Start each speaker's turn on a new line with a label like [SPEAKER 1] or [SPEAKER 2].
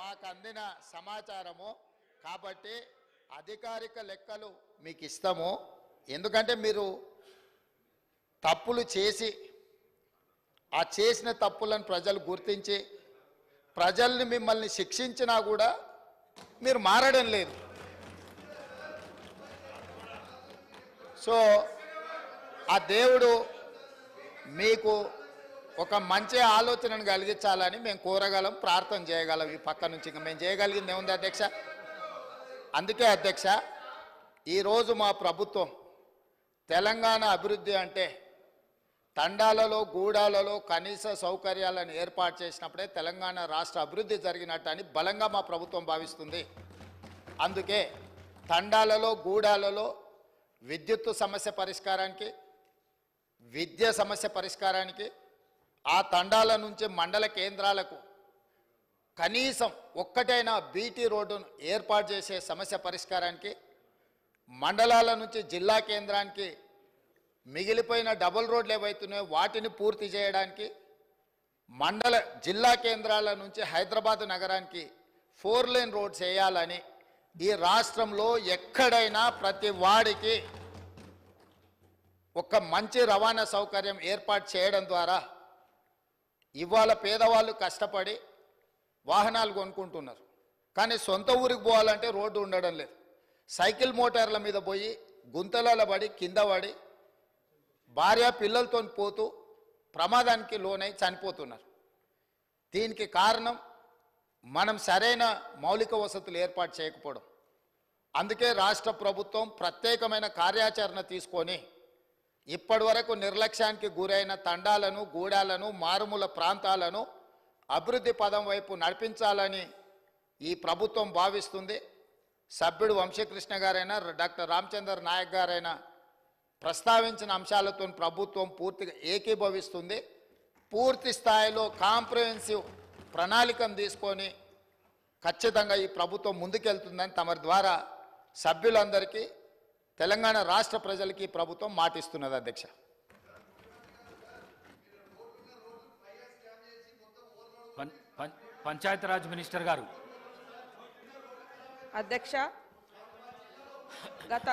[SPEAKER 1] నాకు అందిన సమాచారము కాబట్టి అధికారిక లెక్కలు మీకు ఇస్తాము. ఎందుకంటే మీరు తప్పులు చేసి ఆ చేసిన తప్పులను ప్రజలు గుర్తించి ప్రజల్ని మిమ్మల్ని శిక్షించినా కూడా మీరు మారడం లేదు. సో ఆ దేవుడు మీకు ఒక మంచి ఆలోచనను కలిగించాలని మేము కోరగలం, ప్రార్థన చేయగలం. ఈ పక్క నుంచి ఇంకా మేము చేయగలిగింది ఏముంది అధ్యక్ష? అందుకే అధ్యక్ష, ఈరోజు మా ప్రభుత్వం తెలంగాణ అభివృద్ధి అంటే తండాలలో గూడాలలో కనీస సౌకర్యాలను ఏర్పాటు చేసినప్పుడే తెలంగాణ రాష్ట్ర అభివృద్ధి జరిగినట్టు అని బలంగా మా ప్రభుత్వం భావిస్తుంది. అందుకే తండాలలో గూడాలలో విద్యుత్తు సమస్య పరిష్కారానికి, విద్య సమస్య పరిష్కారానికి, ఆ తండాల నుంచి మండల కేంద్రాలకు కనీసం ఒక్కటైనా బీటీ రోడ్డును ఏర్పాటు చేసే సమస్య పరిష్కారానికి, మండలాల నుంచి జిల్లా కేంద్రానికి మిగిలిపోయిన డబుల్ రోడ్లు ఏవైతున్నాయో వాటిని పూర్తి చేయడానికి, జిల్లా కేంద్రాల నుంచి హైదరాబాద్ నగరానికి 4 లేన్ రోడ్స్ వేయాలని ఈ రాష్ట్రంలో ఎక్కడైనా ప్రతి వాడికి ఒక మంచి రవాణా సౌకర్యం ఏర్పాటు చేయడం ద్వారా ఇవాళ పేదవాళ్ళు కష్టపడి వాహనాలు కొనుక్కుంటున్నారు. కానీ సొంత ఊరికి పోవాలంటే రోడ్డు ఉండడం లేదు. సైకిల్ మోటార్ల మీద పోయి గుంతలలో పడి కింద పడి భార్య పిల్లలతో పోతూ ప్రమాదానికి లోనై చనిపోతున్నారు. దీనికి కారణం మనం సరైన మౌలిక వసతులు ఏర్పాటు చేయకపోవడం. అందుకే రాష్ట్ర ప్రభుత్వం ప్రత్యేకమైన కార్యాచరణ తీసుకొని ఇప్పటి వరకు నిర్లక్ష్యానికి గురైన తండాలను, గూడాలను, మారుమూల ప్రాంతాలను అభివృద్ధి పదం వైపు నడిపించాలని ఈ ప్రభుత్వం భావిస్తుంది. సభ్యుడు వంశీకృష్ణ గారైనా, డాక్టర్ రామచంద్ర నాయక్ గారైనా ప్రస్తావించిన అంశాలతో ప్రభుత్వం పూర్తిగా ఏకీభవిస్తుంది. పూర్తి స్థాయిలో కాంప్రహెన్సివ్ ప్రణాళికను తీసుకొని ఖచ్చితంగా ఈ ప్రభుత్వం ముందుకెళ్తుందని తమరి ద్వారా సభ్యులందరికీ, తెలంగాణ రాష్ట్ర ప్రజలకి ఈ ప్రభుత్వం మాటిస్తున్నది అధ్యక్ష.
[SPEAKER 2] పంచాయతీరాజ్ మినిస్టర్ గారు.
[SPEAKER 3] అధ్యక్ష, గత